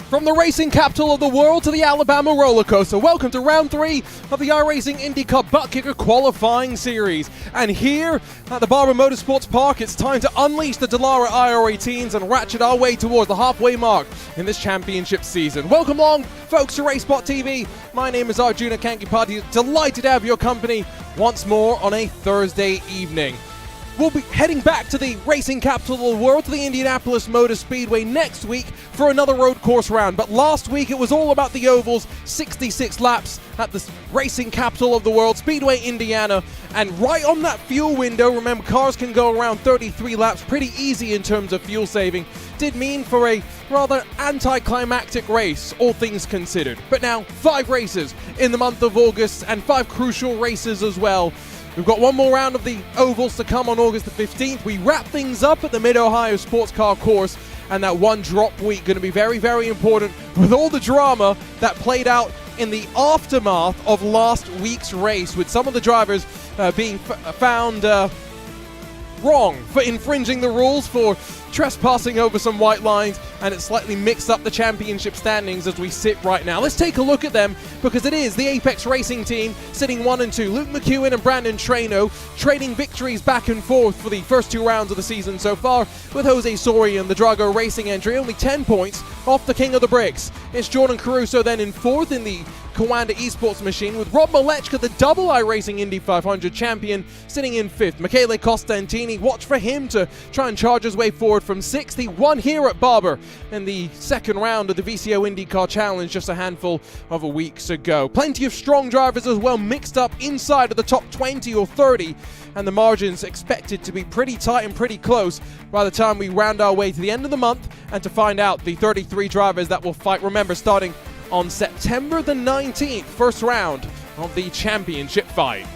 From the racing capital of the world to the Alabama roller coaster, welcome to round 3 of the iRacing INDYCAR Buttkicker qualifying series. And here at the Barber Motorsports Park, it's time to unleash the Dallara IR18s and ratchet our way towards the halfway mark in this championship season. Welcome along, folks, to RaceSpotTV. My name is Arjuna Kankipati. Delighted to have your company once more on a Thursday evening. We'll be heading back to the racing capital of the world, to the Indianapolis Motor Speedway next week for another road course round. But last week it was all about the ovals, 66 laps at the racing capital of the world, Speedway, Indiana. And right on that fuel window, remember cars can go around 33 laps, pretty easy in terms of fuel saving, did mean for a rather anticlimactic race, all things considered. But now 5 races in the month of August and 5 crucial races as well. We've got one more round of the ovals to come on August the 15th. We wrap things up at the Mid-Ohio Sports Car Course, and that one drop week going to be very, very important with all the drama that played out in the aftermath of last week's race, with some of the drivers being found wrong for infringing the rules, for trespassing over some white lines, and it slightly mixed up the championship standings as we sit right now. Let's take a look at them, because it is the Apex Racing team sitting 1 and 2. Luke McEwen and Brandon Traino trading victories back and forth for the first 2 rounds of the season so far, with Jose Soria and the Drago Racing entry only 10 points off the king of the bricks. It's Jordan Caruso then in 4th in the Kawanda Esports machine, with Rob Malechka, the double iRacing Indy 500 champion, sitting in 5th. Michele Costantini, watch for him to try and charge his way forward from 6th. He won here at Barber in the second round of the VCO INDYCAR Challenge just a handful of weeks ago. Plenty of strong drivers as well mixed up inside of the top 20 or 30, and the margins expected to be pretty tight and pretty close by the time we round our way to the end of the month and to find out the 33 drivers that will fight. Remember, starting on September the 19th, first round of the championship fight.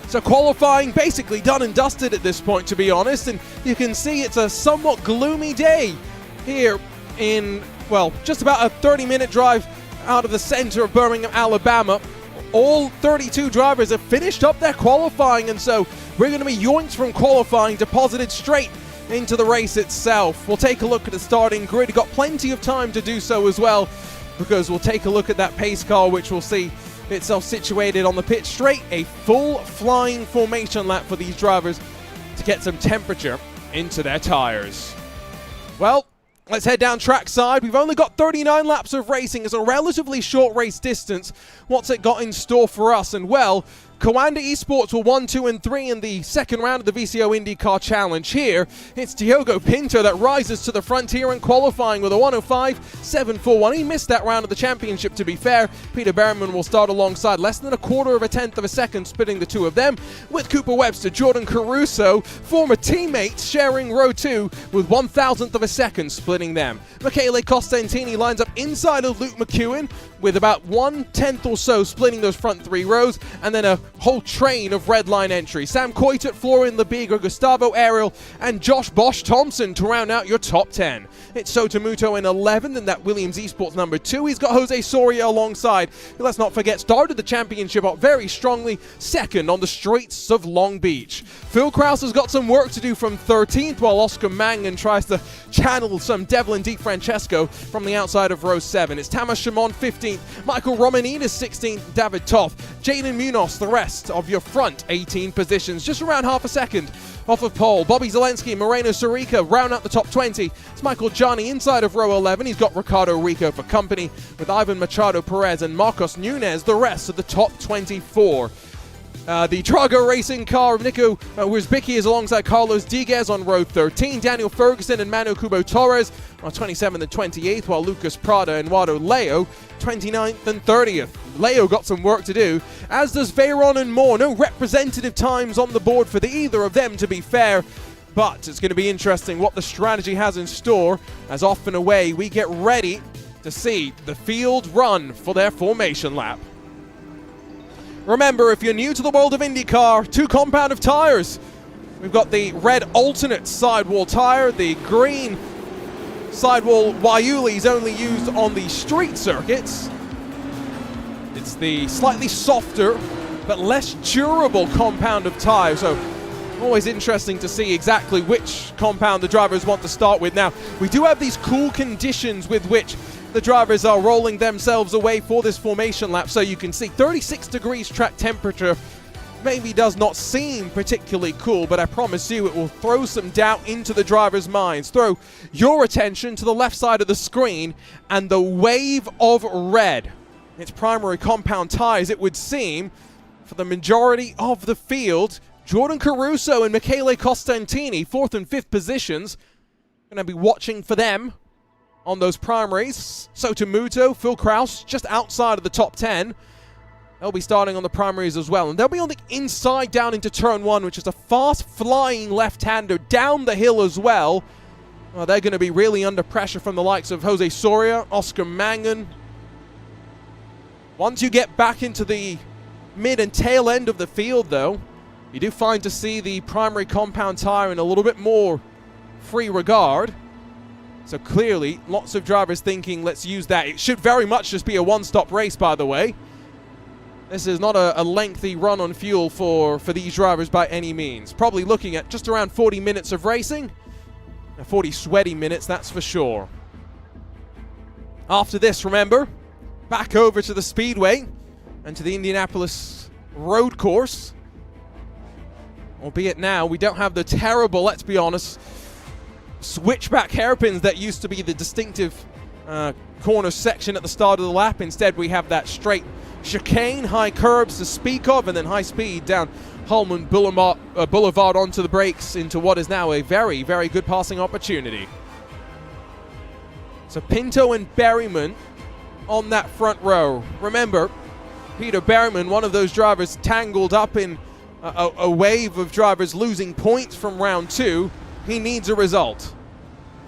So qualifying basically done and dusted at this point, to be honest, and you can see it's a somewhat gloomy day here in, well, just about a 30-minute drive out of the center of Birmingham, Alabama. All 32 drivers have finished up their qualifying, and so we're going to be yoinked from qualifying, deposited straight into the race itself. We'll take a look at the starting grid. Got plenty of time to do so as well, because we'll take a look at that pace car, which will see itself situated on the pit straight. A full flying formation lap for these drivers to get some temperature into their tires. Well, let's head down trackside. We've only got 39 laps of racing. It's a relatively short race distance. What's it got in store for us? And well, Kawanda Esports were 1, 2, and 3 in the second round of the VCO INDYCAR Challenge. Here, it's Diogo Pinto that rises to the frontier in qualifying with a 105.741. He missed that round of the championship, to be fair. Peter Berriman will start alongside, less than a quarter of a tenth of a second splitting the two of them, with Cooper Webster, Jordan Caruso, former teammates, sharing row 2 with 1,000th of a second splitting them. Michele Costantini lines up inside of Luke McEwen with about 1/10 or so splitting those front 3 rows, and then a whole train of red line entries. Sam Coitet, Florian Lebiga, Gustavo Ariel, and Josh Bosch Thompson to round out your top 10. It's Sotomuto in 11th, and that Williams Esports number 2. He's got Jose Soria alongside, who, let's not forget, started the championship out very strongly, second on the streets of Long Beach. Phil Krause has got some work to do from 13th, while Oscar Mangan tries to channel some Devlin DiFrancesco from the outside of row 7. It's Tamas Shimon 15th, Michael Romanidis 16th, David Toth, Jaden Munoz, the rest of your front 18 positions, just around half a second off of pole. Bobby Zelensky, Moreno Sorica round out the top 20. It's Michael Gianni inside of row 11. He's got Ricardo Rico for company, with Ivan Machado Perez and Marcos Nunez the rest of the top 24. The Drago Racing car of Nico Wierzbicki is alongside Carlos Diguez on row 13. Daniel Ferguson and Manu Kubo Torres on 27th and 28th, while Lucas Prada and Wado Leo 29th and 30th. Leo got some work to do, as does Veyron and Moore. No representative times on the board for either of them, to be fair, but it's going to be interesting what the strategy has in store, as off and away we get ready to see the field run for their formation lap. Remember, if you're new to the world of INDYCAR, 2 compound of tires. We've got the red alternate sidewall tire, the green sidewall Waiuli's only used on the street circuits. It's the slightly softer but less durable compound of tires. So Always interesting to see exactly which compound the drivers want to start with. Now, we do have these cool conditions with which the drivers are rolling themselves away for this formation lap. So you can see 36 degrees track temperature maybe does not seem particularly cool, but I promise you it will throw some doubt into the drivers' minds. Throw your attention to the left side of the screen and the wave of red. Its primary compound tires, it would seem, for the majority of the field. Jordan Caruso and Michele Costantini, 4th and 5th positions. Going to be watching for them on those primaries. Sotomuto, Phil Kraus, just outside of the top 10. They'll be starting on the primaries as well. And they'll be on the inside down into turn 1, which is a fast-flying left-hander down the hill as well. Well, they're going to be really under pressure from the likes of Jose Soria, Oscar Mangan. Once you get back into the mid and tail end of the field, though, you do find to see the primary compound tire in a little bit more free regard. So clearly, lots of drivers thinking, let's use that. It should very much just be a one-stop race, by the way. This is not a lengthy run on fuel for these drivers by any means. Probably looking at just around 40 minutes of racing. 40 sweaty minutes, that's for sure. After this, remember, back over to the Speedway and to the Indianapolis road course. Albeit now, we don't have the terrible, let's be honest, switchback hairpins that used to be the distinctive corner section at the start of the lap. Instead, we have that straight chicane, high curbs to speak of, and then high speed down Holman Boulevard onto the brakes into what is now a very, very good passing opportunity. So Pinto and Berryman on that front row. Remember, Peter Berryman, one of those drivers tangled up in a wave of drivers losing points from round 2. He needs a result.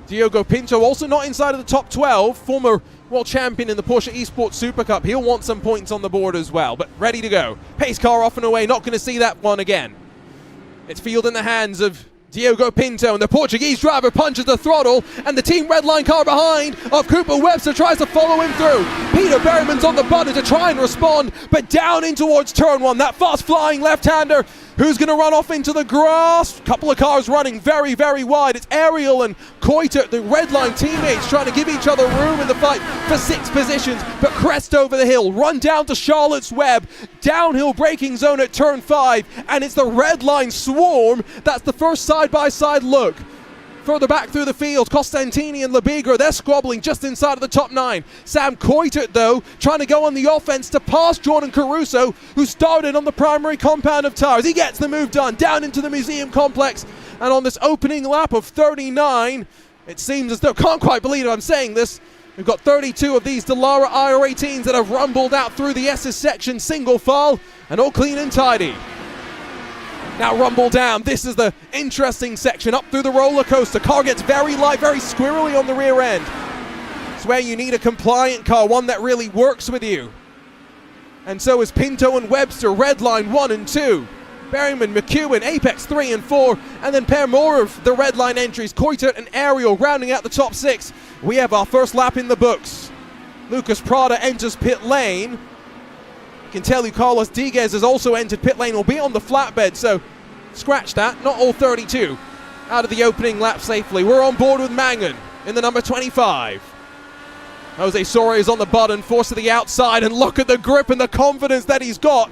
Diogo Pinto also not inside of the top 12, former world champion in the Porsche Esports Super Cup. He'll want some points on the board as well, but ready to go. Pace car off and away, not going to see that one again. It's field in the hands of Diogo Pinto, and the Portuguese driver punches the throttle, and the Team Redline car behind of Cooper Webster tries to follow him through. Peter Berryman's on the button to try and respond, but down in towards turn 1, that fast-flying left-hander who's going to run off into the grass. Couple of cars running very, very wide. It's Ariel and Coiter, the Redline teammates, trying to give each other room in the fight for 6 positions, but crest over the hill, run down to Charlotte's Web, downhill braking zone at turn 5, and it's the Redline swarm. That's the first side-by-side look. Further back through the field, Costantini and Labigra, they're squabbling just inside of the top 9. Sam Coiter, though, trying to go on the offense to pass Jordan Caruso, who started on the primary compound of tires. He gets the move done down into the museum complex, and on this opening lap of 39, it seems as though, can't quite believe I'm saying this, we've got 32 of these Dallara IR18s that have rumbled out through the S's section single file, and all clean and tidy. Now rumble down. This is the interesting section up through the roller coaster. Car gets very light, very squirrely on the rear end. It's where you need a compliant car, one that really works with you. And so is Pinto and Webster, Redline 1 and 2. Berryman, McEwen, Apex 3 and 4. And then pair more of the Redline entries, Coiter and Ariel rounding out the top 6. We have our first lap in the books. Lucas Prada enters pit lane. You can tell you Carlos Diguez has also entered pit lane, will be on the flatbed, so scratch that, not all 32 out of the opening lap safely. We're on board with Mangan in the number 25. Jose Soria is on the button, forced to the outside, and look at the grip and the confidence that he's got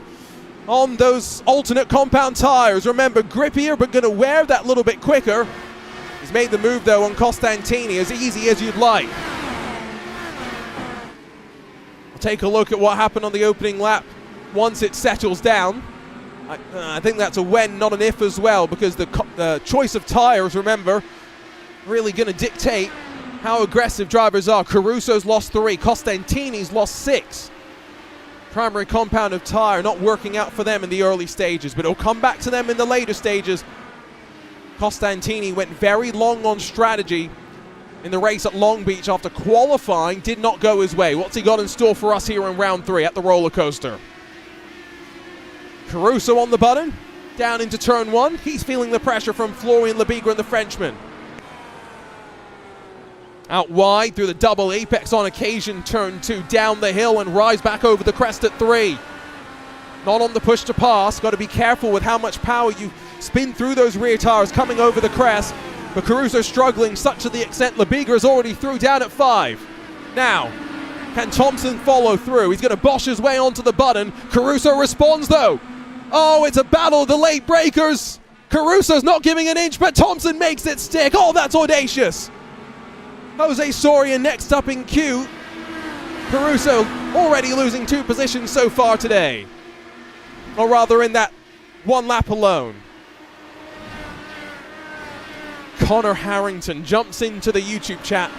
on those alternate compound tires. Remember, grippier, but going to wear that little bit quicker. He's made the move, though, on Costantini, as easy as you'd like. Take a look at what happened on the opening lap once it settles down. I think that's a when, not an if as well, because the choice of tires, remember, really going to dictate how aggressive drivers are. Caruso's lost 3, Costantini's lost 6. Primary compound of tire not working out for them in the early stages, but it'll come back to them in the later stages. Costantini went very long on strategy in the race at Long Beach after qualifying, did not go his way. What's he got in store for us here in round 3 at the roller coaster? Caruso on the button, down into turn 1. He's feeling the pressure from Florian Labigra and the Frenchman. Out wide through the double apex on occasion, turn 2, down the hill and rise back over the crest at 3. Not on the push to pass, got to be careful with how much power you spin through those rear tires coming over the crest. But Caruso struggling such to the extent Labigra is already through down at 5. Now, can Thompson follow through? He's going to bosh his way onto the button. Caruso responds though. Oh, it's a battle of the late breakers. Caruso's not giving an inch, but Thompson makes it stick. Oh, that's audacious. Jose Soria next up in queue. Caruso already losing 2 positions so far today. Or rather in that 1 lap alone. Connor Harrington jumps into the YouTube chat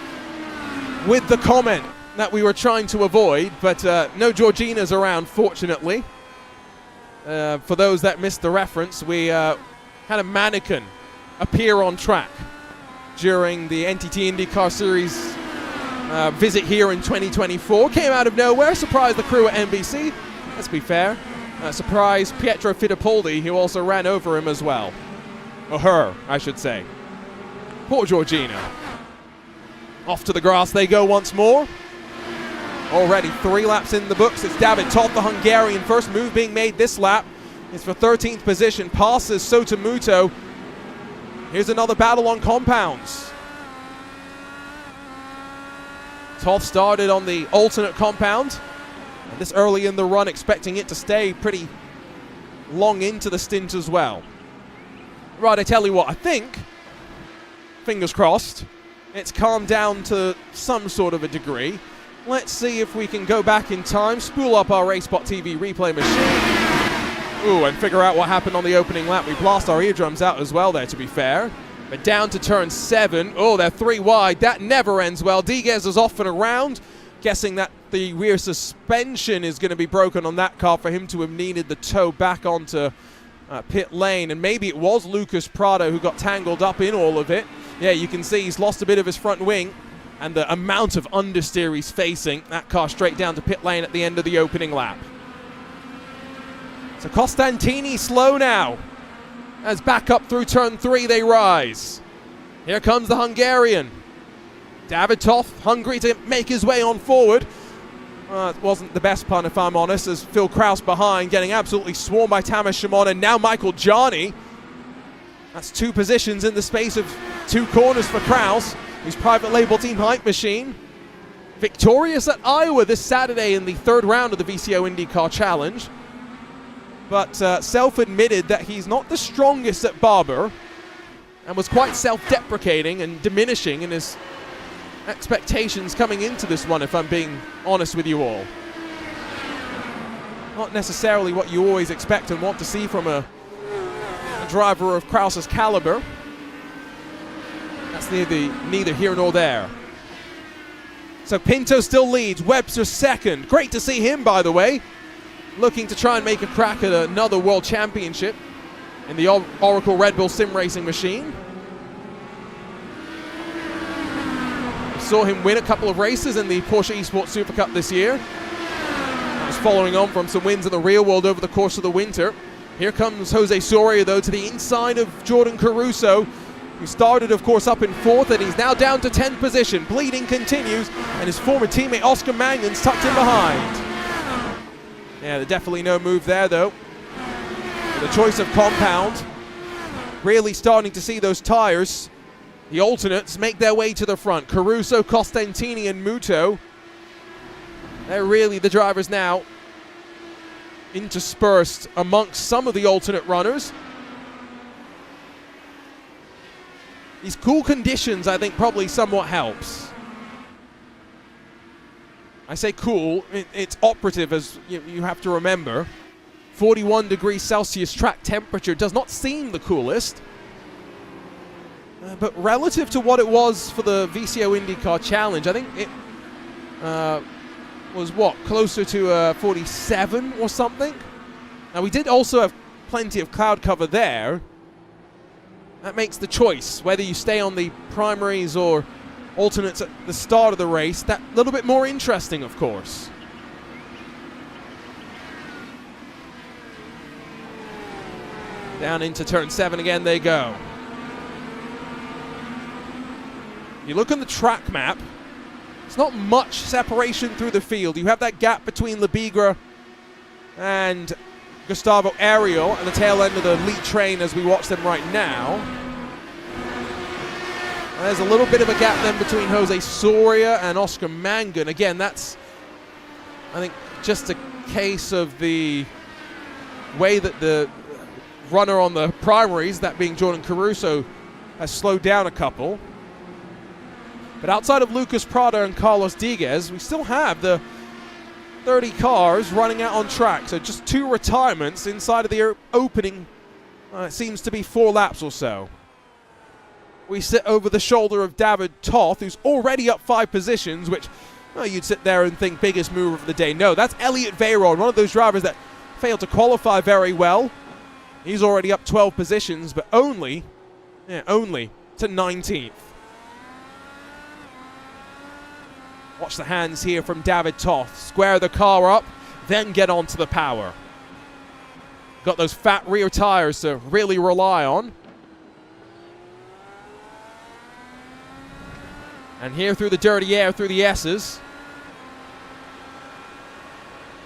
with the comment that we were trying to avoid, but no Georgina's around, fortunately. For those that missed the reference, we had a mannequin appear on track during the NTT INDYCAR Series visit here in 2024. Came out of nowhere, surprised the crew at NBC. Let's be fair. Surprised Pietro Fittipaldi, who also ran over him as well. Or her, I should say. Poor Georgina. Off to the grass they go once more. Already 3 laps in the books. It's David Toth, the Hungarian. First move being made this lap is for 13th position. Passes Sotomuto. Here's another battle on compounds. Toth started on the alternate compound. And this early in the run, expecting it to stay pretty long into the stint as well. Right, I tell you what, I think, fingers crossed, it's calmed down to some sort of a degree. Let's see if we can go back in time, spool up our RaceSpotTV replay machine. Ooh, and figure out what happened on the opening lap. We blast our eardrums out as well there, to be fair. But down to turn 7. Oh, they're 3 wide. That never ends well. Diguez is off and around. Guessing that the rear suspension is going to be broken on that car for him to have needed the tow back onto pit lane. And maybe it was Lucas Prado who got tangled up in all of it. Yeah, you can see he's lost a bit of his front wing. And the amount of understeer he's facing, that car straight down to pit lane at the end of the opening lap. So Costantini slow now. As back up through turn 3 they rise. Here comes the Hungarian. David Toth, hungry to make his way on forward. It wasn't the best pun, if I'm honest, as Phil Kraus behind, getting absolutely swarmed by Tamas Shimon, and now Michael Jani. That's 2 positions in the space of 2 corners for Kraus, whose private label team Hype Machine. Victorious at Iowa this Saturday in the 3rd round of the VCO IndyCar Challenge. But self-admitted that he's not the strongest at Barber, and was quite self-deprecating and diminishing in his expectations coming into this one, if I'm being honest with you all. Not necessarily what you always expect and want to see from a driver of Kraus's caliber. That's neither here nor there. So Pinto still leads, Webster second. Great to see him, by the way, looking to try and make a crack at another world championship in the Oracle Red Bull sim racing machine. Saw him win a couple of races in the Porsche Esports Super Cup this year. That was following on from some wins in the real world over the course of the winter. Here comes Jose Soria, though, to the inside of Jordan Caruso, who started, of course, up in 4th, and he's now down to 10th position. Bleeding continues, and his former teammate Oscar Mangan's tucked in behind. Yeah, definitely no move there, though. The choice of compound, really starting to see those tires, the alternates, make their way to the front. Caruso, Costantini, and Muto. They're really the drivers now interspersed amongst some of the alternate runners. These cool conditions, I think, probably somewhat helps. I say cool, it's operative, as you have to remember. 41 degrees Celsius track temperature does not seem the coolest. But relative to what it was for the VCO IndyCar Challenge, I think it was, what, closer to 47 or something? Now, we did also have plenty of cloud cover there. That makes the choice, whether you stay on the primaries or alternates at the start of the race, that little bit more interesting, of course. Down into turn 7 again they go. You look on the track map, it's not much separation through the field. You have that gap between Labigra and Gustavo Ariel at the tail end of the lead train as we watch them right now. There's a little bit of a gap then between Jose Soria and Oscar Mangan. Again, that's, I think, just a case of the way that the runner on the primaries, that being Jordan Caruso, has slowed down a couple. But outside of Lucas Prada and Carlos Diguez, we still have the 30 cars running out on track. So just 2 retirements inside of the opening, it seems to be 4 laps or so. We sit over the shoulder of David Toth, who's already up 5 positions, which you'd sit there and think biggest mover of the day. No, that's Elliot Veyron, one of those drivers that failed to qualify very well. He's already up 12 positions, but only to 19th. Watch the hands here from David Toth. Square the car up, then get onto the power. Got those fat rear tires to really rely on. And here through the dirty air, through the S's.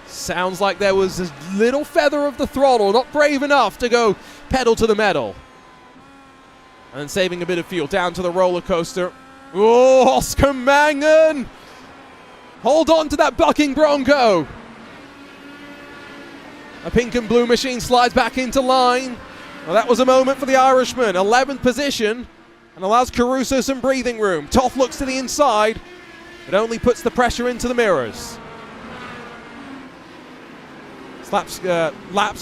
Sounds like there was a little feather of the throttle, not brave enough to go pedal to the metal. And saving a bit of fuel down to the roller coaster. Oh, Oscar Mangan! Hold on to that bucking Bronco. A pink and blue machine slides back into line. Well, that was a moment for the Irishman. 11th position and allows Caruso some breathing room. Toth looks to the inside, but only puts the pressure into the mirrors. Laps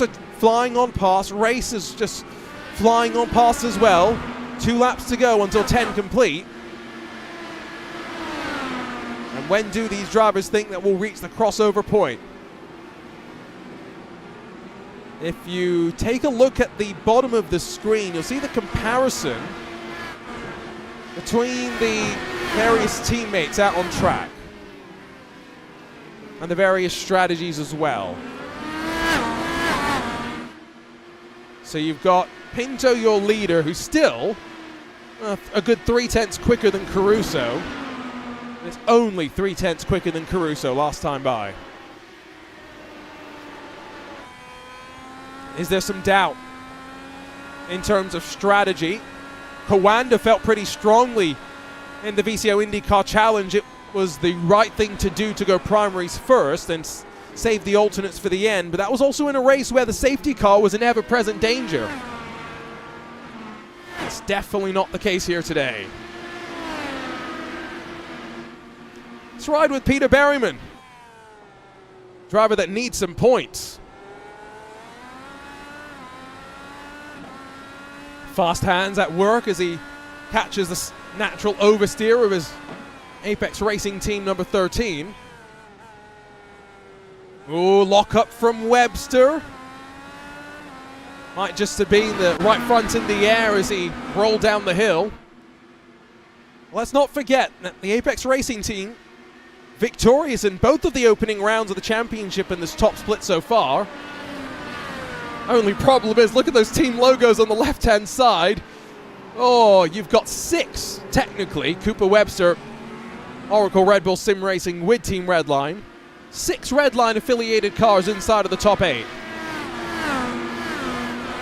are flying on past. Race is just flying on past as well. 2 laps to go until 10 complete. And when do these drivers think that we'll reach the crossover point? If you take a look at the bottom of the screen, you'll see the comparison between the various teammates out on track and the various strategies as well. So you've got Pinto, your leader, who's still a good 3/10 quicker than Caruso. It's only 3/10 quicker than Caruso last time by. Is there some doubt in terms of strategy? Kawanda felt pretty strongly in the VCO IndyCar Challenge. It was the right thing to do to go primaries first and save the alternates for the end, but that was also in a race where the safety car was an ever-present danger. It's definitely not the case here today. Let's ride with Peter Berryman, driver that needs some points. Fast hands at work as he catches the natural oversteer of his Apex Racing team number 13. Oh, lock up from Webster. Might just have been the right front in the air as he rolled down the hill. Let's not forget that the Apex Racing team, victorious in both of the opening rounds of the championship in this top split so far. Only problem is, look at those team logos on the left-hand side. Oh, you've got 6, technically. Cooper Webster, Oracle Red Bull Sim Racing with Team Redline. 6 Redline affiliated cars inside of the top 8.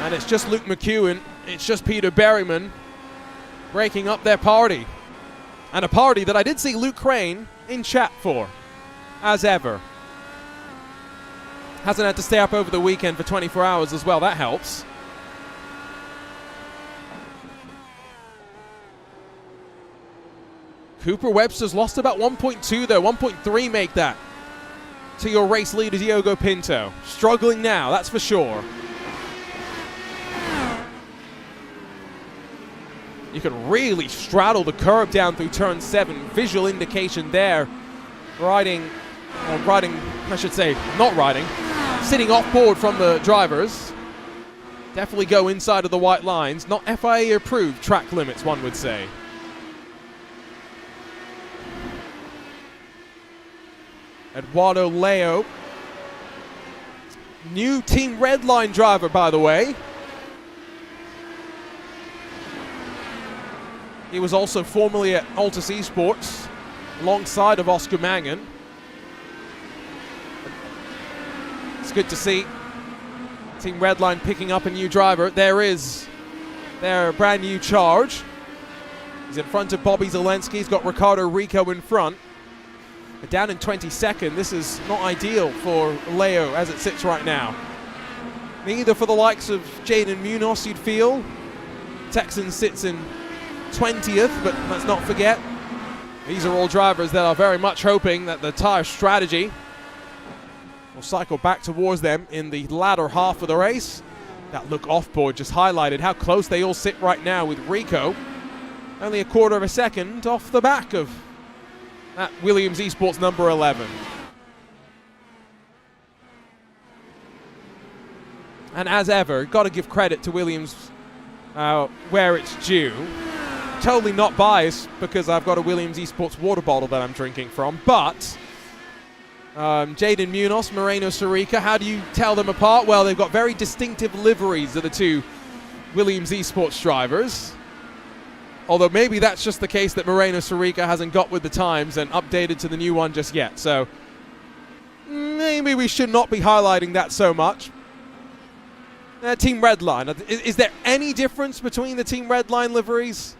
And it's just Luke McEwen, it's just Peter Berryman breaking up their party. And a party that I did see Luke Crane in chat for, as ever. Hasn't had to stay up over the weekend for 24 hours as well, that helps. Cooper Webster's lost about 1.2 though, 1.3 make that to your race leader Diogo Pinto. Struggling now, that's for sure. You can really straddle the curb down through turn 7. Visual indication there. Sitting off board from the drivers. Definitely go inside of the white lines. Not FIA approved track limits, one would say. Eduardo Leo. New Team Redline driver, by the way. He was also formerly at Altus Esports alongside of Oscar Mangan. It's good to see Team Redline picking up a new driver. There is their brand new charge. He's in front of Bobby Zelensky. He's got Ricardo Rico in front. But down in 22nd, this is not ideal for Leo as it sits right now. Neither for the likes of Jaden Munoz, you'd feel. Texan sits in 20th, but let's not forget, these are all drivers that are very much hoping that the tire strategy will cycle back towards them in the latter half of the race. That look off-board just highlighted how close they all sit right now, with Rico only a quarter of a second off the back of that Williams Esports number 11. And as ever, got to give credit to Williams where it's due. Totally not biased because I've got a Williams Esports water bottle that I'm drinking from, but Jaden Munoz, Moreno Sarica, how do you tell them apart? Well, they've got very distinctive liveries of the two Williams Esports drivers. Although maybe that's just the case that Moreno Sarica hasn't got with the times and updated to the new one just yet. So maybe we should not be highlighting that so much. Team Redline. Is there any difference between the Team Redline liveries?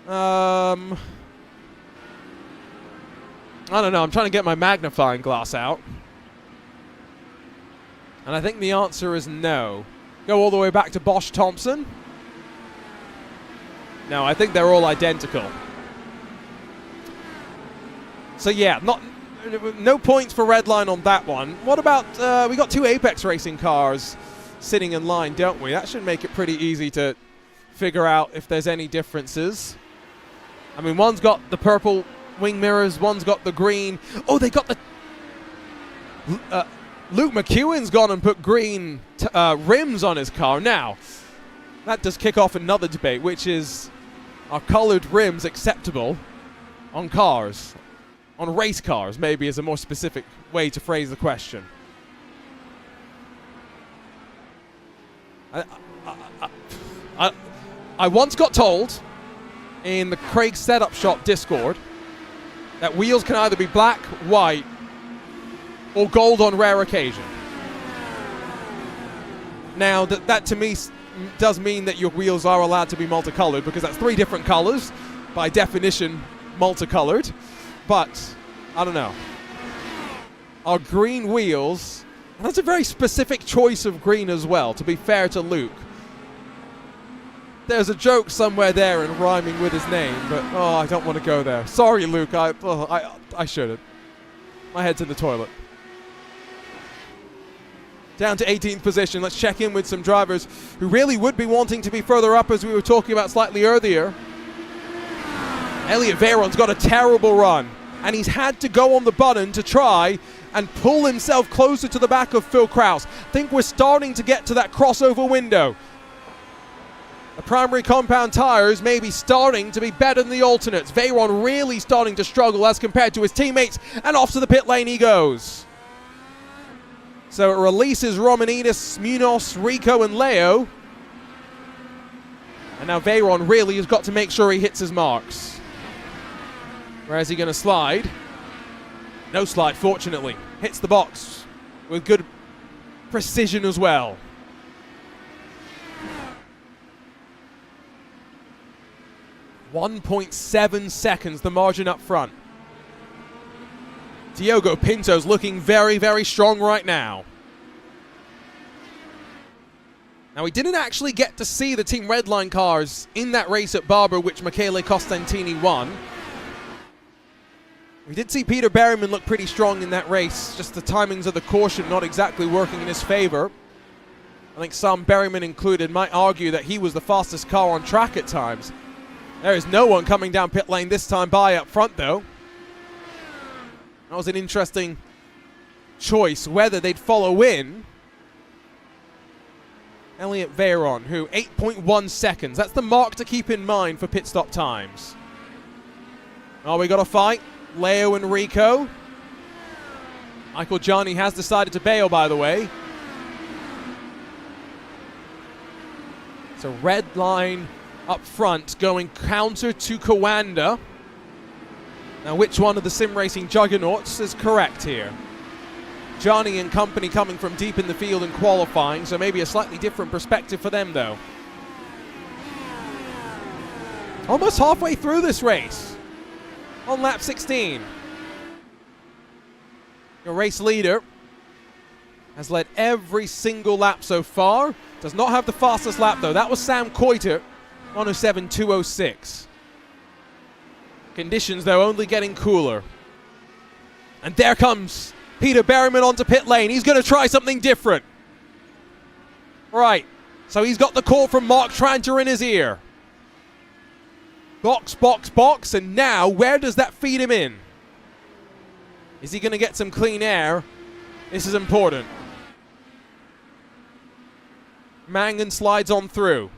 I don't know. I'm trying to get my magnifying glass out. And I think the answer is no. Go all the way back to Bosch Thompson. No, I think they're all identical. So yeah, no points for Redline on that one. What about, we got two Apex Racing cars sitting in line, don't we? That should make it pretty easy to figure out if there's any differences. I mean, one's got the purple wing mirrors, one's got the green. Oh, they got the... Luke McEwen's gone and put green rims on his car. Now, that does kick off another debate, which is, are colored rims acceptable on cars? On race cars, maybe, is a more specific way to phrase the question. I once got told in the Craig Setup Shop Discord that wheels can either be black, white, or gold on rare occasion. Now, that to me does mean that your wheels are allowed to be multicolored, because that's three different colors, by definition multicolored. But I don't know. Are green wheels, and that's a very specific choice of green as well, to be fair to Luke. There's a joke somewhere there in rhyming with his name, but oh, I don't want to go there. Sorry, Luke, I shouldn't. My head's in the toilet. Down to 18th position. Let's check in with some drivers who really would be wanting to be further up, as we were talking about slightly earlier. Elliot Veyron's got a terrible run, and he's had to go on the button to try and pull himself closer to the back of Phil Kraus. I think we're starting to get to that crossover window. The primary compound tires may be starting to be better than the alternates. Veyron really starting to struggle as compared to his teammates, and off to the pit lane he goes. So it releases Romanidis, Munoz, Rico, and Leo. And now Veyron really has got to make sure he hits his marks. Where is he going to slide? No slide, fortunately. Hits the box with good precision as well. .7 seconds, the margin up front. Diogo Pinto's looking very, very strong right now. Now, we didn't actually get to see the Team Redline cars in that race at Barber, which Michele Costantini won. We did see Peter Berryman look pretty strong in that race, just the timings of the caution not exactly working in his favor. I think some, Berryman included, might argue that he was the fastest car on track at times. There is no one coming down pit lane this time by up front, though. That was an interesting choice, whether they'd follow in. Elliot Veyron, who 8.1 seconds. That's the mark to keep in mind for pit stop times. Oh, we got a fight. Leo and Rico. Michael Johnny has decided to bail, by the way. It's a red line up front going counter to Kawanda. Now, which one of the sim racing juggernauts is correct here? Johnny and company coming from deep in the field and qualifying, so maybe a slightly different perspective for them though. Almost halfway through this race, on lap 16. Your race leader has led every single lap so far. Does not have the fastest lap though. That was Sam Coiter, 107.206. Conditions though only getting cooler. And there comes Peter Berryman onto pit lane. He's going to try something different. Right, so he's got the call from Mark Tranter in his ear. Box, box, box, and now where does that feed him in? Is he going to get some clean air? This is important. Mangan slides on through.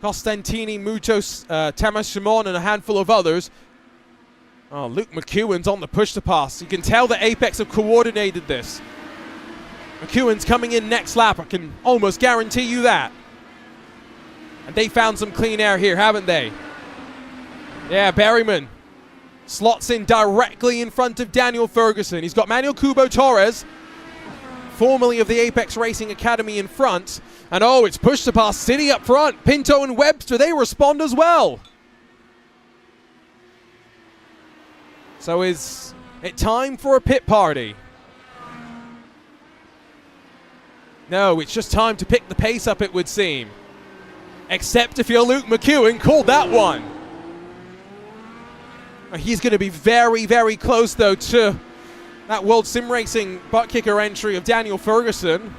Costantini, Mutos, Tamas Shimon, and a handful of others. Oh, Luke McEwen's on the push to pass. You can tell that Apex have coordinated this. McEwen's coming in next lap. I can almost guarantee you that. And they found some clean air here, haven't they? Yeah, Berryman slots in directly in front of Daniel Ferguson. He's got Manuel Kubo Torres, formerly of the Apex Racing Academy, in front. And oh, it's push to pass City up front. Pinto and Webster, they respond as well. So is it time for a pit party? No, it's just time to pick the pace up, it would seem. Except if you're Luke McEwen, called that one. He's going to be very, very close, though, to that World Sim Racing Buttkicker entry of Daniel Ferguson.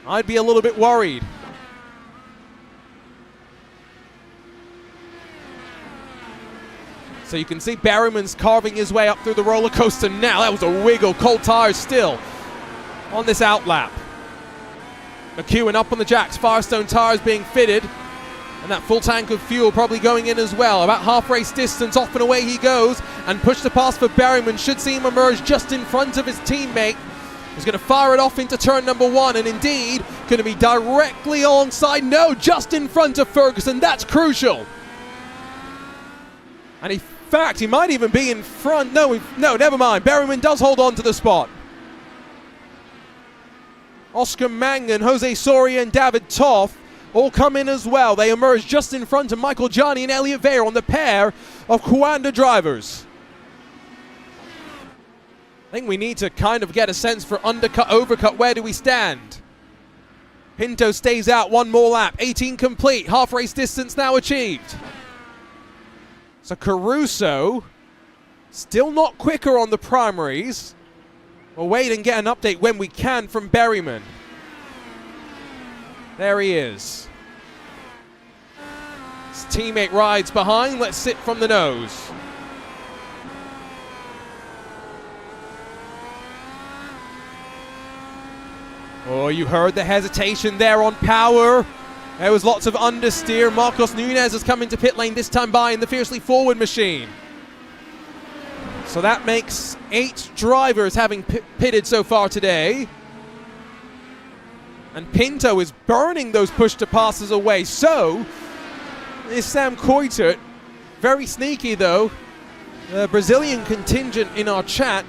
I'd be a little bit worried. So you can see Berryman's carving his way up through the roller coaster now. That was a wiggle. Cold tires still on this outlap. McEwen up on the jacks. Firestone tires being fitted. And that full tank of fuel probably going in as well. About half race distance, off and away he goes. And push to pass for Berryman. Should see him emerge just in front of his teammate. He's going to fire it off into turn number one. And indeed, going to be directly alongside. No, just in front of Ferguson. That's crucial. And in fact, he might even be in front. No, never mind. Berryman does hold on to the spot. Oscar Mangan, Jose Soria, and David Toth all come in as well. They emerge just in front of Michael Johnny and Elliot Vare on the pair of Kwanda drivers. I think we need to kind of get a sense for undercut, overcut. Where do we stand? Pinto stays out one more lap. 18 complete. Half race distance now achieved. So Caruso still not quicker on the primaries. We'll wait and get an update when we can from Berryman. There he is. His teammate rides behind. Let's sit from the nose. Oh, you heard the hesitation there on power. There was lots of understeer. Marcos Nunez has come into pit lane this time by in the fiercely forward machine. So that makes 8 drivers having pitted so far today. And Pinto is burning those push to passes away. So is Sam Coiter. Very sneaky though. The Brazilian contingent in our chat.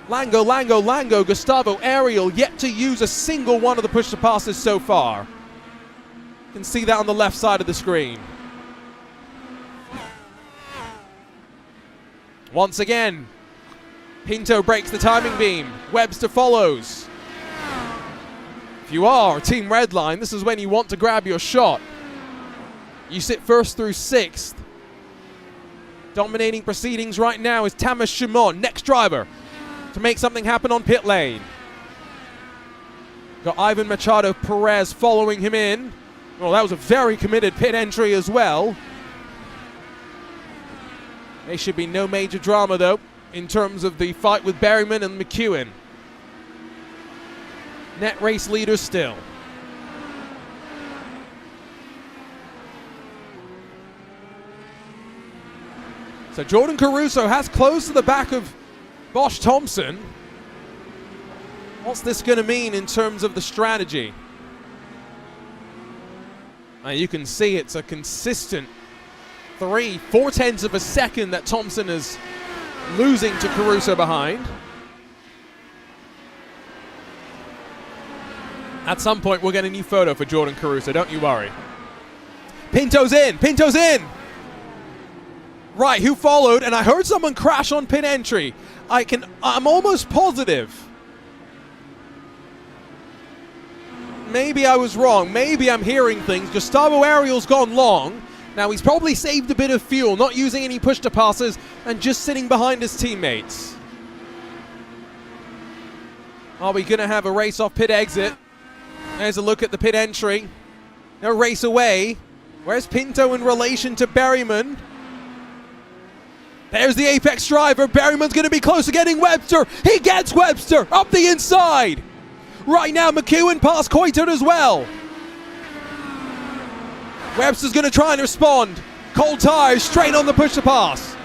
Lango, Gustavo, Ariel, yet to use a single one of the push to passes so far. You can see that on the left side of the screen. Once again, Pinto breaks the timing beam. Webster follows. If you are Team Redline, this is when you want to grab your shot. You sit first through 6th. Dominating proceedings right now is Tamas Shimon, next driver to make something happen on pit lane. Got Ivan Machado Perez following him in. Well, that was a very committed pit entry as well. There should be no major drama, though, in terms of the fight with Berryman and McEwen. Net race leader still. So Jordan Caruso has closed to the back of Bosch Thompson. What's this going to mean in terms of the strategy? You can see it's a consistent 3/4 tenths of a second that Thompson is losing to Caruso behind. At some point, we'll get a new photo for Jordan Caruso, don't you worry. Pinto's in! Pinto's in! Right, who followed? And I heard someone crash on pit entry. I'm almost positive. Maybe I was wrong. Maybe I'm hearing things. Gustavo Ariel's gone long. Now, he's probably saved a bit of fuel, not using any push-to-passes, and just sitting behind his teammates. Are we going to have a race off pit exit? There's a look at the pit entry. No race away. Where's Pinto in relation to Berryman? There's the apex driver. Berryman's going to be close to getting Webster. He gets Webster up the inside. Right now, McEwen past Coitot as well. Webster's going to try and respond. Cold tires straight on the push-to-pass.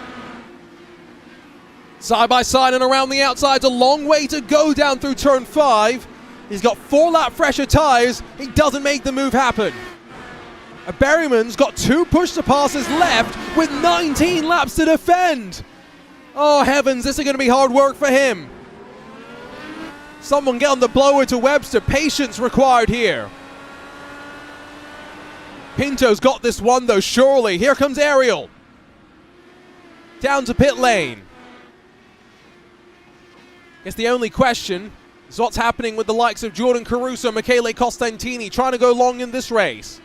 Side by side and around the outside. A long way to go down through turn 5. He's got 4-lap fresher tires. He doesn't make the move happen. Berryman's got 2 push-to-passes left with 19 laps to defend. Oh heavens, this is going to be hard work for him. Someone get on the blower to Webster. Patience required here. Pinto's got this one though, surely. Here comes Ariel. Down to pit lane. Guess the only question is what's happening with the likes of Jordan Caruso, Michele Costantini trying to go long in this race.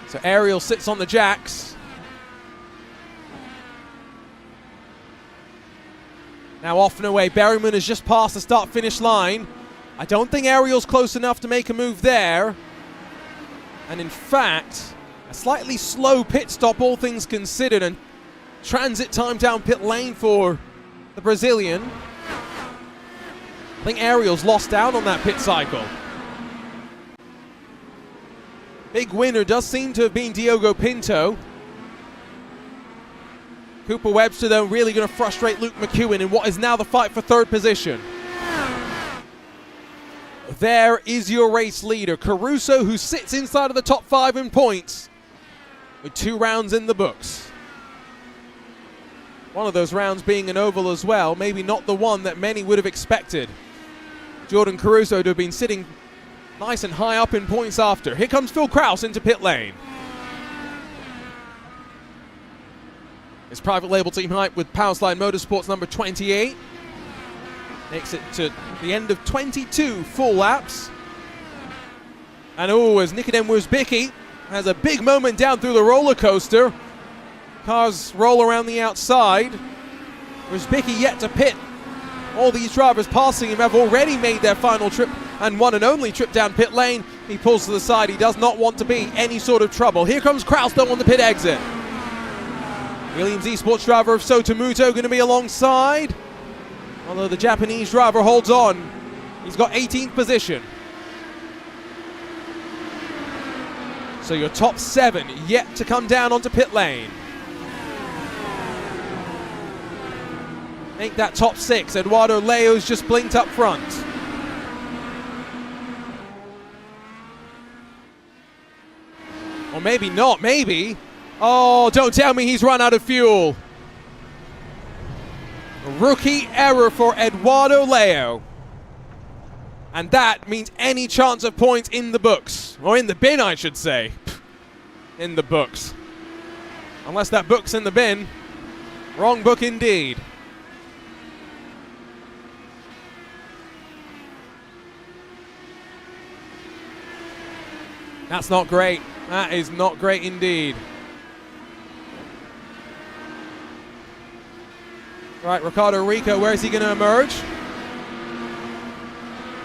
So Ariel sits on the jacks. Now off and away. Berryman has just passed the start-finish line. I don't think Ariel's close enough to make a move there. And in fact, a slightly slow pit stop, all things considered, and transit time down pit lane for the Brazilian. I think Ariel's lost out on that pit cycle. Big winner does seem to have been Diogo Pinto. Cooper Webster, though, really going to frustrate Luke McEwen in what is now the fight for 3rd position. There is your race leader, Caruso, who sits inside of the top 5 in points with 2 rounds in the books. One of those rounds being an oval as well, maybe not the one that many would have expected Jordan Caruso to have been sitting nice and high up in points after. Here comes Phil Kraus into pit lane. His private label team hype with Powerslide Motorsports number 28. Makes it to the end of 22 full laps. And as Nikodem Wozbicki has a big moment down through the roller coaster. Cars roll around the outside. Wozbicki yet to pit. All these drivers passing him have already made their final trip and one and only trip down pit lane. He pulls to the side. He does not want to be any sort of trouble. Here comes Kraus though on the pit exit. Williams eSports driver of Sotomuto going to be alongside. Although the Japanese driver holds on. He's got 18th position. So your top 7 yet to come down onto pit lane. Make that top 6. Eduardo Leo's just blinked up front. Or maybe not, maybe. Oh, don't tell me he's run out of fuel. A rookie error for Eduardo Leo. And that means any chance of points in the books. Or in the bin, I should say. In the books. Unless that book's in the bin. Wrong book indeed. That's not great. That is not great indeed. Right, Ricardo Rico, where is he going to emerge?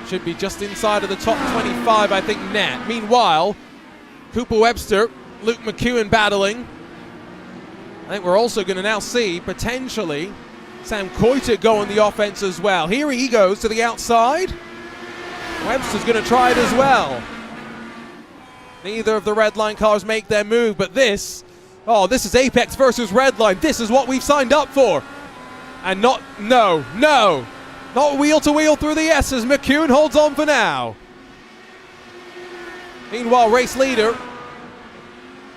Should be just inside of the top 25, I think, net. Meanwhile, Cooper Webster, Luke McEwen battling. I think we're also going to now see, potentially, Sam Coitot go on the offense as well. Here he goes to the outside. Webster's going to try it as well. Neither of the Redline cars make their move, but this is Apex versus Redline. This is what we've signed up for. And not wheel to wheel through the S's. McEwen holds on for now. Meanwhile, race leader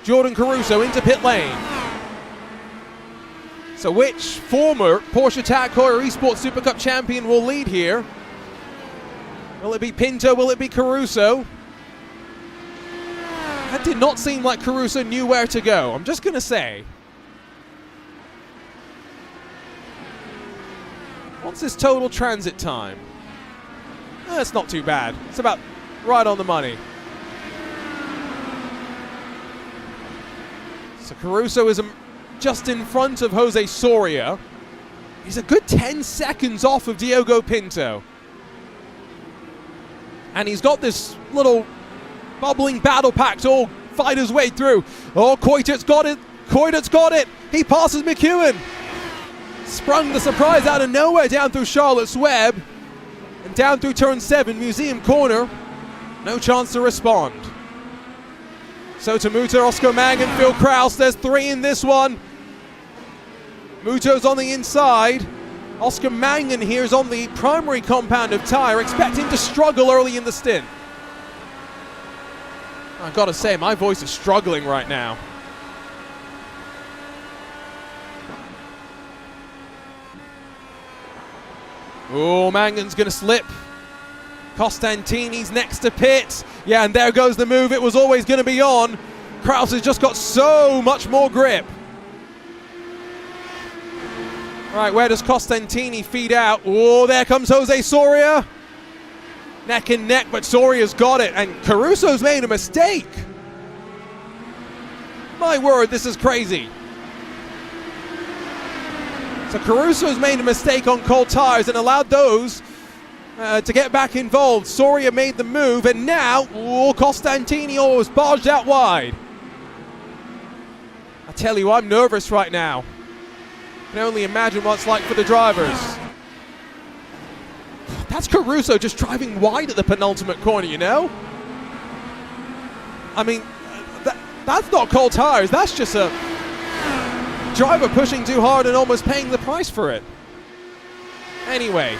Jordan Caruso into pit lane. So which former Porsche Tag Heuer Esports Super Cup champion will lead here? Will it be Pinto? Will it be Caruso? That did not seem like Caruso knew where to go, I'm just going to say. What's his total transit time? It's not too bad. It's about right on the money. So Caruso is just in front of Jose Soria. He's a good 10 seconds off of Diogo Pinto. And he's got this little bubbling battle pack to all fight his way through. Oh, Coiturt's got it. Coiturt's got it. He passes McEwen. Sprung the surprise out of nowhere down through Charlotte's Web. And down through turn 7, Museum Corner. No chance to respond. So to Muto, Oscar Mangan, Phil Kraus. There's 3 in this one. Muto's on the inside. Oscar Mangan here is on the primary compound of tyre, expecting to struggle early in the stint. I've got to say, my voice is struggling right now. Oh, Mangan's going to slip. Costantini's next to pit. Yeah, and there goes the move. It was always going to be on. Kraus has just got so much more grip. All right, where does Costantini feed out? Oh, there comes Jose Soria. Neck and neck, but Soria's got it, and Caruso's made a mistake. My word, this is crazy. So Caruso's made a mistake on cold tires and allowed those to get back involved. Soria made the move, and now, Costantini was barged out wide. I tell you, I'm nervous right now. I can only imagine what it's like for the drivers. That's Caruso just driving wide at the penultimate corner, you know? I mean, that's not cold tires. That's just a driver pushing too hard and almost paying the price for it. Anyway.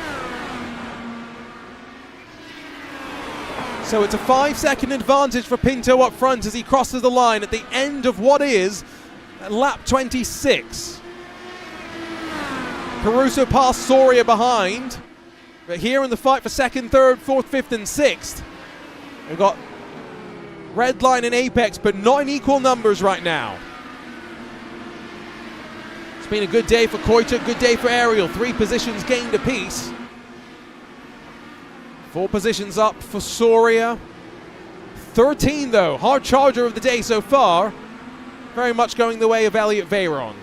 So it's a 5-second advantage for Pinto up front as he crosses the line at the end of what is lap 26. Caruso passed Soria behind. But here in the fight for second, third, fourth, fifth, and sixth, we've got Redline and Apex, but not in equal numbers right now. It's been a good day for Coiturt's, good day for Ariel. 3 positions gained apiece. 4 positions up for Soria. 13, though. Hard charger of the day so far. Very much going the way of Elliot Veyron.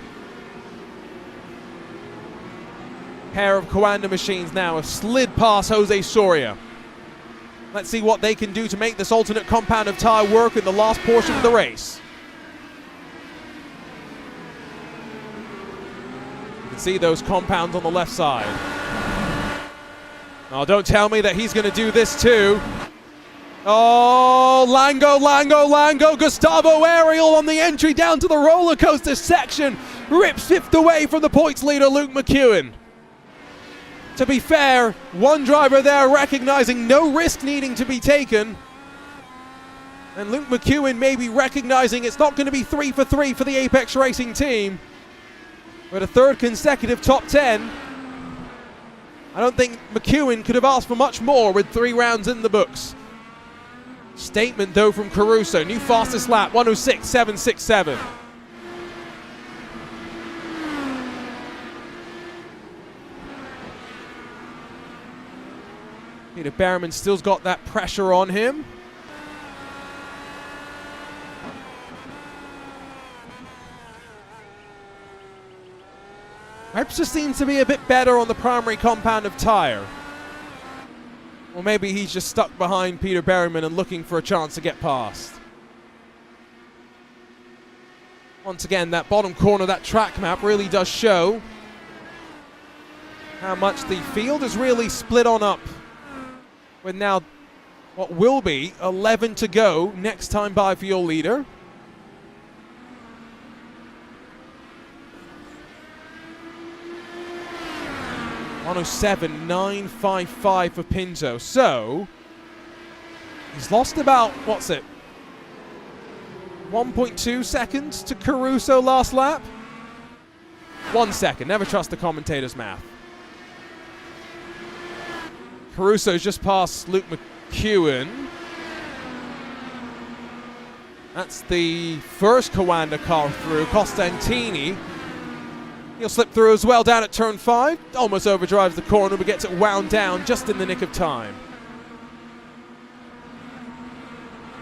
Pair of Coanda machines now have slid past Jose Soria. Let's see what they can do to make this alternate compound of tyre work in the last portion of the race. You can see those compounds on the left side. Oh, don't tell me that he's going to do this too. Oh, Lango. Gustavo Ariel on the entry down to the roller coaster section. Rips 5th away from the points leader, Luke McEwen. To be fair, one driver there recognizing no risk needing to be taken. And Luke McEwen may be recognizing it's not going to be 3 for 3 for the Apex Racing team. But a 3rd consecutive top 10. I don't think McEwen could have asked for much more with 3 rounds in the books. Statement though from Caruso, new fastest lap, 106.767. Peter Berriman still's got that pressure on him. Webster seems to be a bit better on the primary compound of tyre. Or maybe he's just stuck behind Peter Berriman and looking for a chance to get past. Once again, that bottom corner, that track map really does show how much the field is really split on up. With now what will be 11 to go next time by for your leader. .107.955 for Pinto. So he's lost about, 1.2 seconds to Caruso last lap? 1 second. Never trust the commentator's math. Caruso's just past Luke McEwen. That's the first Coanda car through. Costantini, he'll slip through as well down at turn 5. Almost overdrives the corner, but gets it wound down just in the nick of time.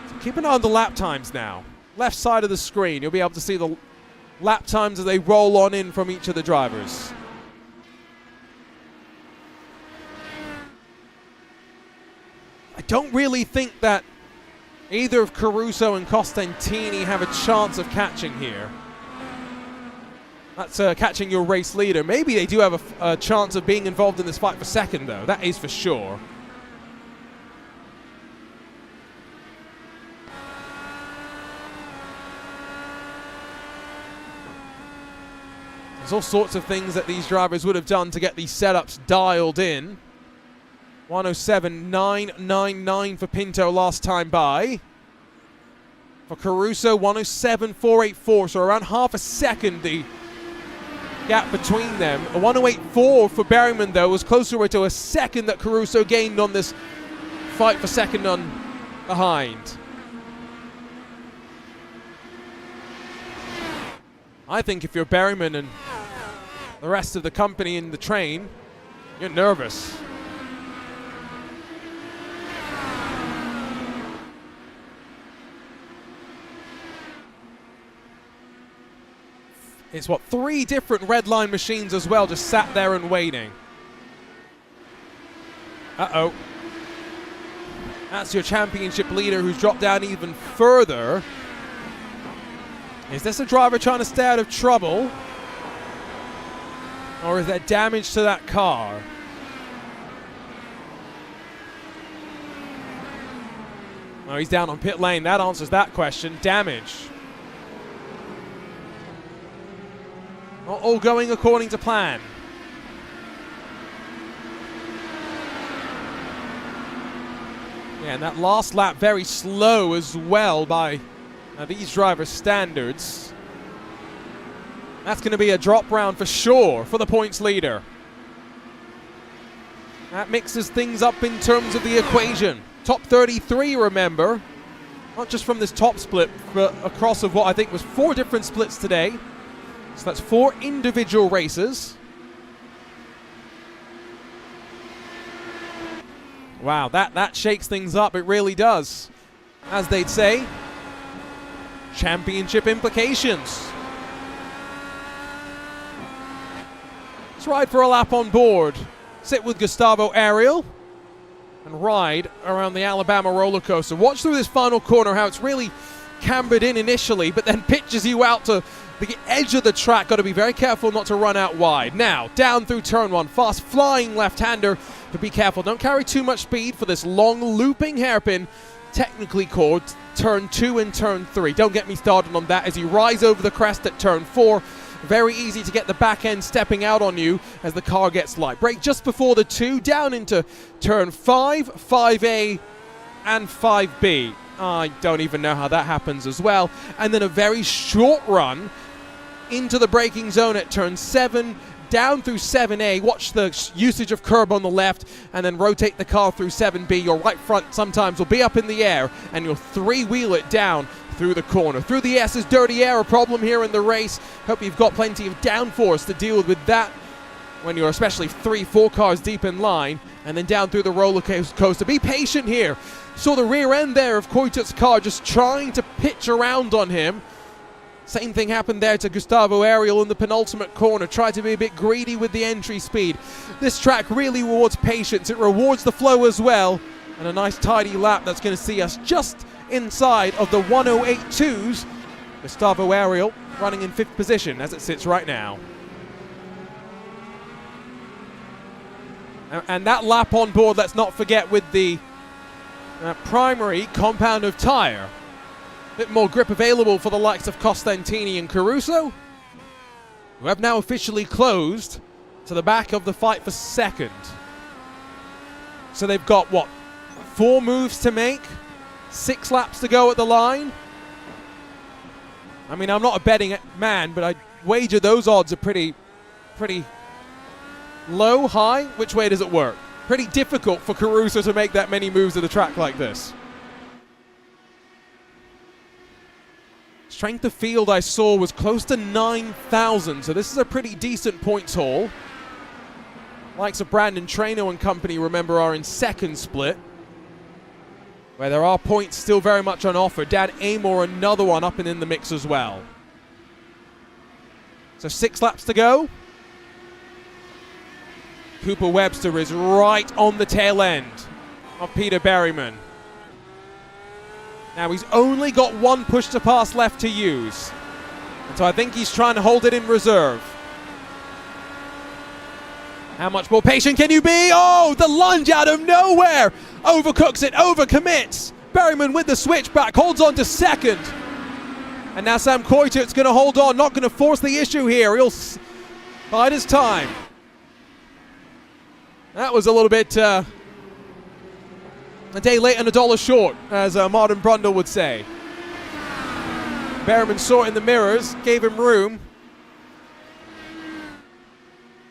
So keep an eye on the lap times now. Left side of the screen, you'll be able to see the lap times as they roll on in from each of the drivers. I don't really think that either of Caruso and Costantini have a chance of catching here. That's catching your race leader. Maybe they do have a chance of being involved in this fight for second, though. That is for sure. There's all sorts of things that these drivers would have done to get these setups dialed in. 107.999 for Pinto last time by. For Caruso, 107.484, so around half a second the gap between them. A 108.4 for Berryman, though, was closer to a second that Caruso gained on this fight for second on behind. I think if you're Berryman and the rest of the company in the train, you're nervous. It's what, 3 different red line machines as well, just sat there and waiting. Uh-oh. That's your championship leader who's dropped down even further. Is this a driver trying to stay out of trouble? Or is there damage to that car? Oh, he's down on pit lane. That answers that question. Damage. Not all going according to plan. Yeah, and that last lap very slow as well by these drivers' standards. That's going to be a drop round for sure for the points leader. That mixes things up in terms of the equation. Top 33, remember. Not just from this top split, but across of what I think was 4 different splits today. So that's 4 individual races. Wow, that shakes things up. It really does. As they'd say, championship implications. Let's ride for a lap on board. Sit with Gustavo Ariel and ride around the Alabama roller coaster. Watch through this final corner how it's really cambered in initially, but then pitches you out to the edge of the track. Got to be very careful not to run out wide. Now, down through turn 1. Fast flying left-hander, but be careful. Don't carry too much speed for this long looping hairpin, technically called turn 2 and turn 3. Don't get me started on that as you rise over the crest at turn 4. Very easy to get the back end stepping out on you as the car gets light. Brake just before the 2, down into turn 5, 5A, and 5B. I don't even know how that happens as well. And then a very short run into the braking zone at turn 7, down through 7A. Watch the usage of curb on the left, and then rotate the car through 7B. Your right front sometimes will be up in the air, and you'll 3-wheel it down through the corner. Through the S is dirty air, a problem here in the race. Hope you've got plenty of downforce to deal with that when you're especially 3-4 cars deep in line. And then down through the roller coaster. Be patient here. Saw the rear end there of Coitur's car just trying to pitch around on him. Same thing happened there to Gustavo Ariel in the penultimate corner. Tried to be a bit greedy with the entry speed. This track really rewards patience. It rewards the flow as well. And a nice tidy lap that's going to see us just inside of the 108.2s. Gustavo Ariel running in 5th position as it sits right now. And that lap on board, let's not forget, with the primary compound of tyre. Bit more grip available for the likes of Costantini and Caruso, who have now officially closed to the back of the fight for second. So they've got, what, 4 moves to make? 6 laps to go at the line? I mean, I'm not a betting man, but I wager those odds are pretty low, high. Which way does it work? Pretty difficult for Caruso to make that many moves at a track like this. Strength of field I saw was close to 9,000, so this is a pretty decent points haul. Likes of Brandon Traino and company, remember, are in second split, where there are points still very much on offer. Dan Amor, another one up and in the mix as well. So 6 laps to go. Cooper Webster is right on the tail end of Peter Berryman. Now he's only got one push to pass left to use, and so I think he's trying to hold it in reserve. How much more patient can you be? Oh, the lunge out of nowhere! Overcooks it, overcommits. Berryman with the switchback, holds on to second. And now Sam Coytert's going to hold on, not going to force the issue here. He'll bide his time. That was a little bit a day late and a dollar short, as Martin Brundle would say. Berryman saw it in the mirrors, gave him room.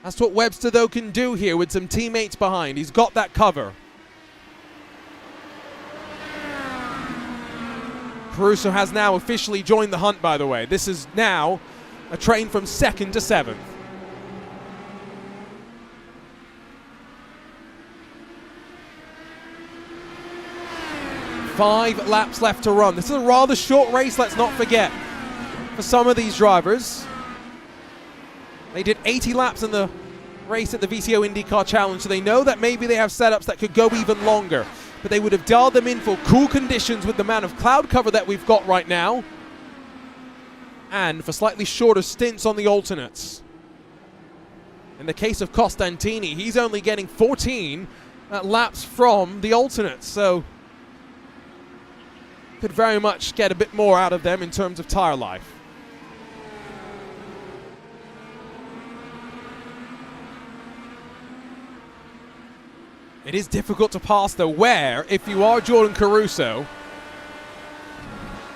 That's what Webster, though, can do here with some teammates behind. He's got that cover. Caruso has now officially joined the hunt, by the way. This is now a train from 2nd to 7th. Five laps left to run. This is a rather short race, let's not forget, for some of these drivers. They did 80 laps in the race at the VCO INDYCAR Challenge, so they know that maybe they have setups that could go even longer. But they would have dialed them in for cool conditions with the amount of cloud cover that we've got right now, and for slightly shorter stints on the alternates. In the case of Costantini, he's only getting 14 laps from the alternates, so could very much get a bit more out of them in terms of tire life. It is difficult to pass, though, where, if you are Jordan Caruso,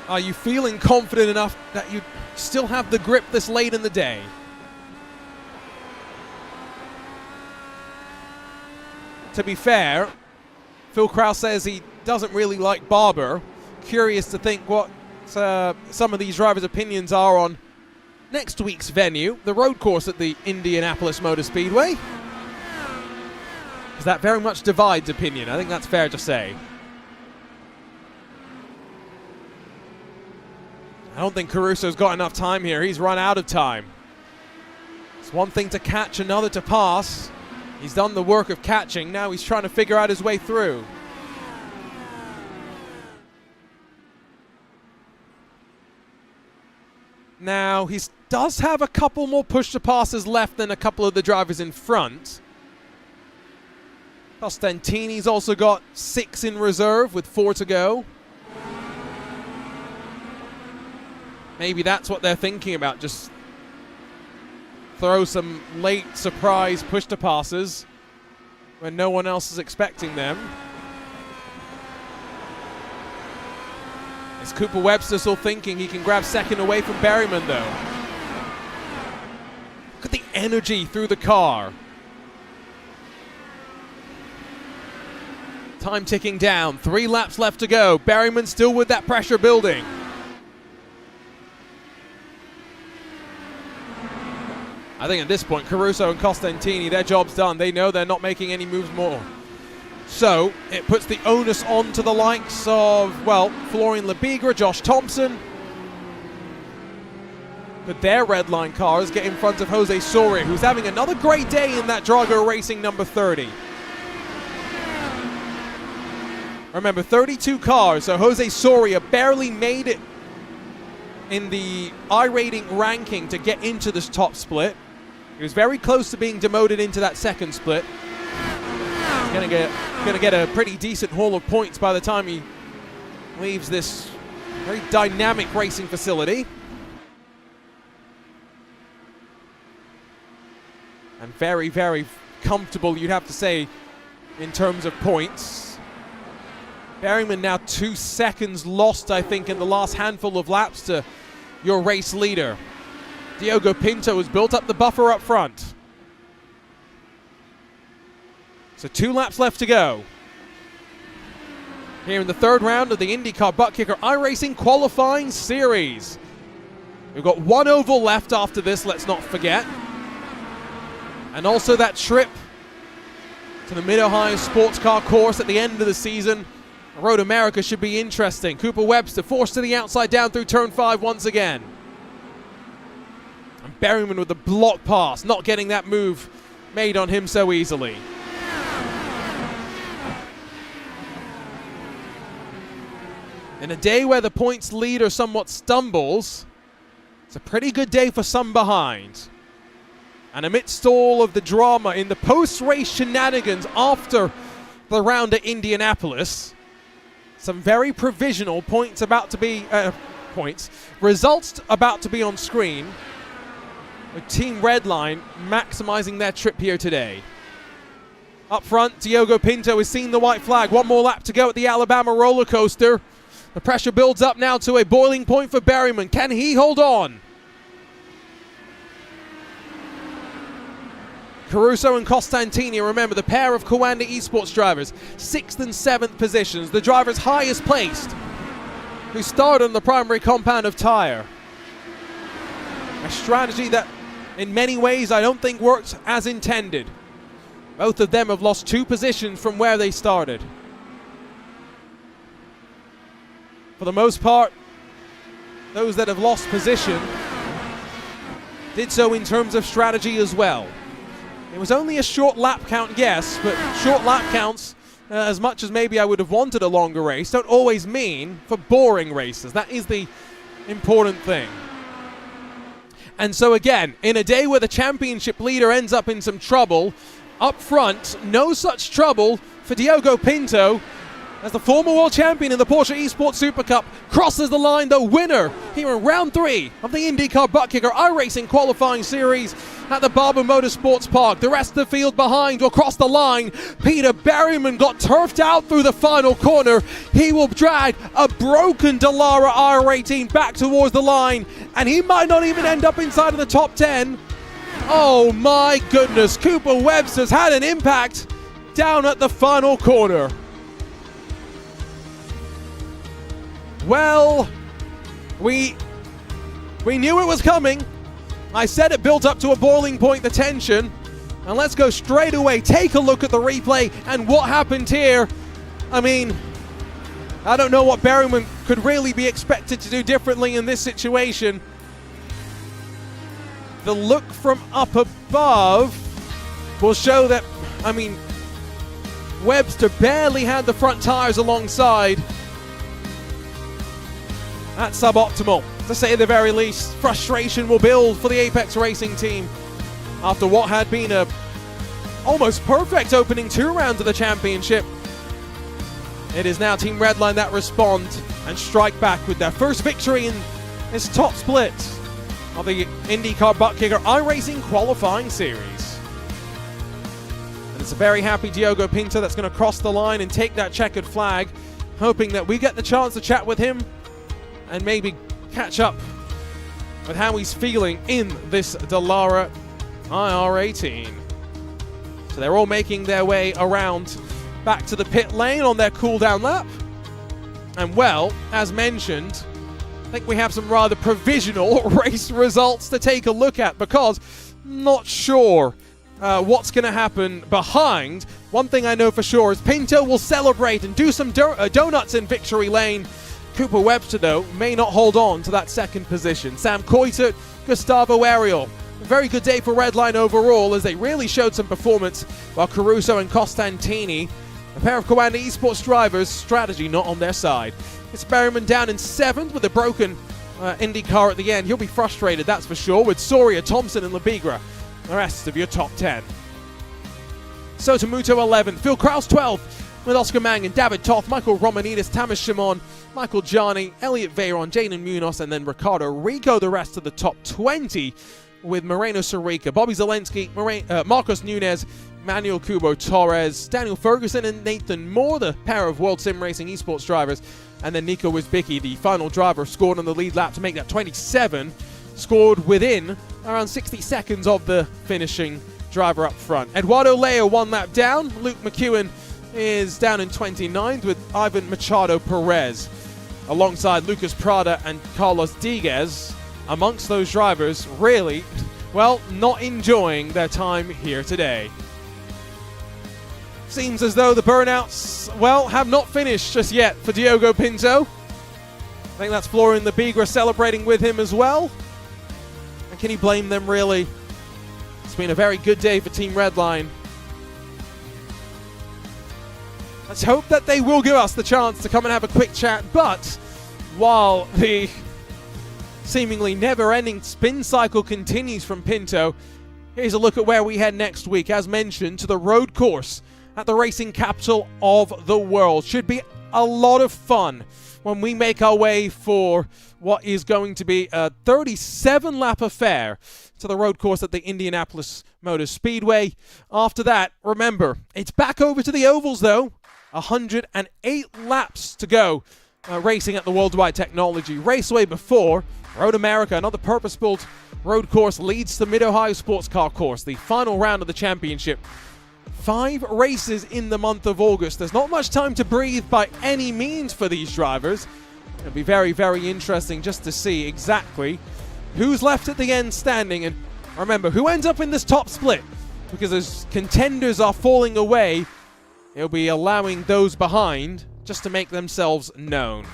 are you feeling confident enough that you still have the grip this late in the day? To be fair, Phil Krause says he doesn't really like Barber. Curious to think what some of these drivers' opinions are on next week's venue, the road course at the Indianapolis Motor Speedway. Because that very much divides opinion. I think that's fair to say. I don't think Caruso's got enough time here. He's run out of time. It's one thing to catch, another to pass. He's done the work of catching. Now he's trying to figure out his way through. Now, he does have a couple more push-to-passes left than a couple of the drivers in front. Costantini's also got 6 in reserve with 4 to go. Maybe that's what they're thinking about, just throw some late surprise push-to-passes when no one else is expecting them. Is Cooper Webster still thinking he can grab second away from Berryman, though? Look at the energy through the car. Time ticking down. 3 laps left to go. Berryman still with that pressure building. I think at this point, Caruso and Costantini, their job's done. They know they're not making any moves more. So it puts the onus on to the likes of, well, Florian Lebigra, Josh Thompson. Could their red line cars get in front of Jose Soria, who's having another great day in that Drago Racing number 30. Remember, 32 cars, so Jose Soria barely made it in the iRating ranking to get into this top split. He was very close to being demoted into that second split. He's gonna get a pretty decent haul of points by the time he leaves this very dynamic racing facility. And very, very comfortable, you'd have to say, in terms of points. Berryman now 2 seconds lost, I think, in the last handful of laps to your race leader. Diogo Pinto has built up the buffer up front. So 2 laps left to go. Here in the third round of the INDYCAR Buttkicker iRacing qualifying series. We've got 1 oval left after this, let's not forget. And also that trip to the Mid-Ohio Sports Car course at the end of the season. Road America should be interesting. Cooper Webster forced to the outside down through turn 5 once again. And Berryman with the block pass, not getting that move made on him so easily. In a day where the points leader somewhat stumbles, it's a pretty good day for some behind. And amidst all of the drama in the post-race shenanigans after the round at Indianapolis, some very provisional results about to be on screen, with Team Redline maximizing their trip here today. Up front, Diogo Pinto has seen the white flag. 1 more lap to go at the Alabama roller coaster. The pressure builds up now to a boiling point for Berryman. Can he hold on? Caruso and Costantini, remember, the pair of Coanda Esports drivers, 6th and 7th positions, the drivers highest placed, who started on the primary compound of tire. A strategy that, in many ways, I don't think worked as intended. Both of them have lost 2 positions from where they started. For the most part, those that have lost position did so in terms of strategy as well. It was only a short lap count, yes, but short lap counts, as much as maybe I would have wanted a longer race, don't always mean for boring races. That is the important thing. And so again, in a day where the championship leader ends up in some trouble, up front, no such trouble for Diogo Pinto, as the former world champion in the Porsche Esports Super Cup crosses the line, the winner here in round 3 of the INDYCAR Buttkicker iRacing qualifying series at the Barber Motorsports Park. The rest of the field behind will cross the line. Peter Berryman got turfed out through the final corner. He will drag a broken Dallara R18 back towards the line, and he might not even end up inside of the top 10. Oh my goodness, Cooper Webster's had an impact down at the final corner. Well, we knew it was coming. I said it built up to a boiling point, the tension. And let's go straight away, take a look at the replay and what happened here. I mean, I don't know what Berryman could really be expected to do differently in this situation. The look from up above will show that, I mean, Webster barely had the front tires alongside. That's suboptimal, to say the very least. Frustration will build for the Apex Racing team after what had been a almost perfect opening 2 rounds of the championship. It is now Team Redline that respond and strike back with their first victory in this top split of the INDYCAR Buttkicker iRacing qualifying series. And it's a very happy Diogo Pinto that's going to cross the line and take that checkered flag, hoping that we get the chance to chat with him and maybe catch up with how he's feeling in this Dallara IR18. So they're all making their way around back to the pit lane on their cool-down lap. And well, as mentioned, I think we have some rather provisional race results to take a look at, because not sure what's going to happen behind. One thing I know for sure is Pinto will celebrate and do some donuts in victory lane. Cooper Webster, though, may not hold on to that second position. Sam Coitert, Gustavo Ariel. A very good day for Redline overall, as they really showed some performance, while Caruso and Costantini, a pair of Coanda Esports drivers, strategy not on their side. It's Berryman down in 7th with a broken IndyCar at the end. He'll be frustrated, that's for sure, with Soria, Thompson and Labigra, the rest of your top 10. Sotomuto 11th, Phil Kraus 12th, with Oscar Mangan, David Toth, Michael Romanidis, Tamas Shimon, Michael Gianni, Elliot Veyron, Jaden Munoz, and then Ricardo Rico, the rest of the top 20, with Moreno Sarica, Bobby Zelensky, Marcos Nunez, Manuel Kubo Torres, Daniel Ferguson, and Nathan Moore, the pair of World Sim Racing esports drivers, and then Nico Wisbicki, the final driver, scored on the lead lap to make that 27, scored within around 60 seconds of the finishing driver up front. Eduardo Leo 1 lap down. Luke McEwen is down in 29th with Ivan Machado Perez alongside Lucas Prada and Carlos Diguez. Amongst those drivers, really, well, not enjoying their time here today. Seems as though the burnouts, well, have not finished just yet for Diogo Pinto. I think that's Florian Lebigra celebrating with him as well. And can he blame them, really? It's been a very good day for Team Redline. Let's hope that they will give us the chance to come and have a quick chat. But while the seemingly never-ending spin cycle continues from Pinto, here's a look at where we head next week. As mentioned, to the road course at the racing capital of the world. Should be a lot of fun when we make our way for what is going to be a 37-lap affair to the road course at the Indianapolis Motor Speedway. After that, remember, it's back over to the ovals though. 108 laps to go racing at the Worldwide Technology Raceway before Road America, another purpose-built road course, leads to Mid-Ohio Sports Car Course, the final round of the championship. 5 races in the month of August. There's not much time to breathe by any means for these drivers. It'll be very, very interesting just to see exactly who's left at the end standing. And remember, who ends up in this top split? Because as contenders are falling away, it'll be allowing those behind just to make themselves known.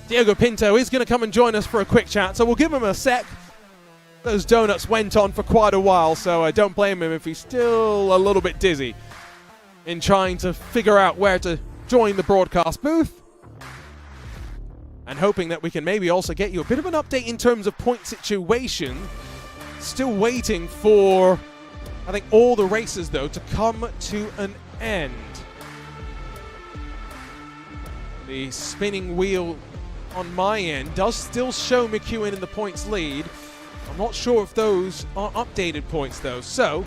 Diogo Pinto is going to come and join us for a quick chat, so we'll give him a sec. Those donuts went on for quite a while, so I don't blame him if he's still a little bit dizzy in trying to figure out where to join the broadcast booth. And hoping that we can maybe also get you a bit of an update in terms of point situation. Still waiting for, I think, all the races, though, to come to an end. The spinning wheel on my end does still show McEwen in the points lead. I'm not sure if those are updated points though, so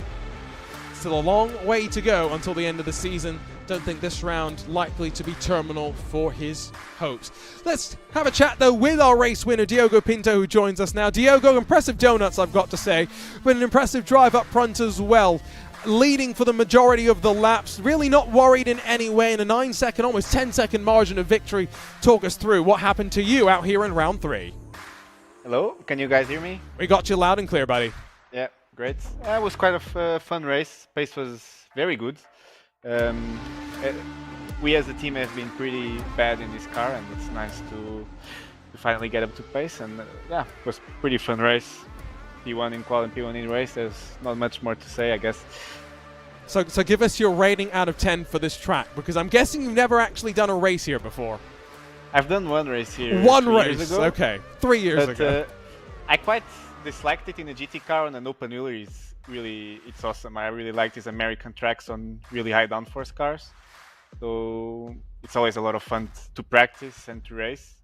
still a long way to go until the end of the season. Don't think this round likely to be terminal for his hopes. Let's have a chat though with our race winner Diogo Pinto, who joins us now. Diogo, impressive donuts I've got to say, but an impressive drive up front as well. Leading for the majority of the laps, really not worried in any way, in a 9-second, almost 10-second margin of victory. Talk us through what happened to you out here in round 3. Hello, can you guys hear me? We got you loud and clear, buddy. Yeah, great. It was quite a fun race. Pace was very good. We as a team have been pretty bad in this car, and it's nice to finally get up to pace. And yeah, it was a pretty fun race. P1 in qual and P1 in race. There's not much more to say, I guess. So give us your rating out of 10 for this track, because I'm guessing you've never actually done a race here before. I've done one race here. One 3 race, years ago, okay. 3 years ago. I quite disliked it in a GT car on an open wheeler. It's awesome. I really like these American tracks on really high downforce cars. So it's always a lot of fun to practice and to race.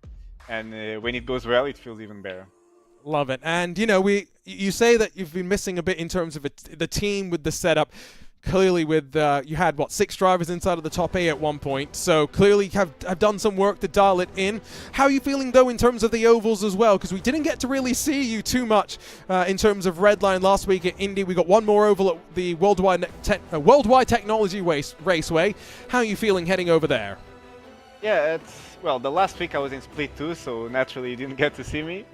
And when it goes well, it feels even better. Love it. And, you know, you say that you've been missing a bit in terms of the team with the setup. Clearly with, you had, 6 drivers inside of the top 8 at one point. So clearly have done some work to dial it in. How are you feeling, though, in terms of the ovals as well? Because we didn't get to really see you too much in terms of Redline last week at Indy. We got one more oval at the Worldwide Technology Raceway. How are you feeling heading over there? Yeah, well, the last week I was in Split 2, so naturally you didn't get to see me.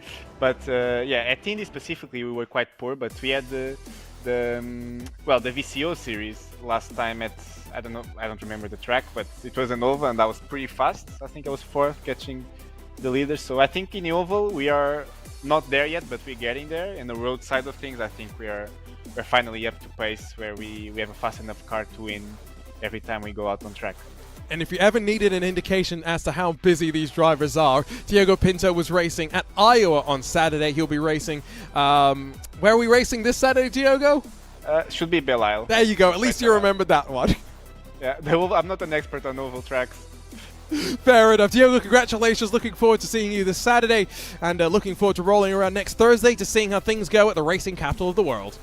But yeah, at Indy specifically we were quite poor, but we had the VCO series last time at, I don't remember the track, but it was an oval and I was pretty fast. I think I was 4th catching the leader. So I think in the oval we are not there yet, but we're getting there. In the road side of things, I think we're finally up to pace where we have a fast enough car to win every time we go out on track. And if you ever needed an indication as to how busy these drivers are, Diogo Pinto was racing at Iowa on Saturday. He'll be racing. Where are we racing this Saturday, Diogo? Should be Belle Isle. There you go. At least you remembered that one. Yeah, I'm not an expert on oval tracks. Fair enough. Diogo, congratulations. Looking forward to seeing you this Saturday, and looking forward to rolling around next Thursday to seeing how things go at the racing capital of the world.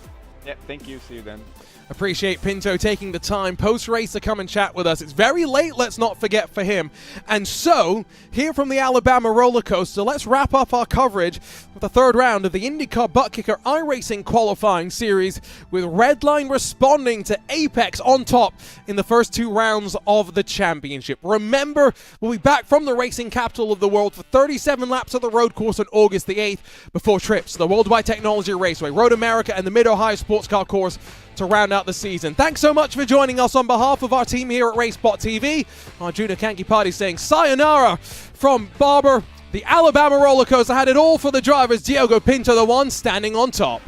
Yeah, thank you. See you then. Appreciate Pinto taking the time post-race to come and chat with us. It's very late, let's not forget, for him. And so, here from the Alabama roller coaster, let's wrap up our coverage of the third round of the INDYCAR Buttkicker iRacing qualifying series, with Redline responding to Apex on top in the first 2 rounds of the championship. Remember, we'll be back from the racing capital of the world for 37 laps of the road course on August the 8th, before trips to the Worldwide Technology Raceway, Road America, and the Mid-Ohio Sports Car Course to round out the season. Thanks so much for joining us on behalf of our team here at RaceSpotTV. Arjuna Kanki Party saying sayonara from Barber. The Alabama roller coaster had it all for the drivers. Diogo Pinto, the one standing on top.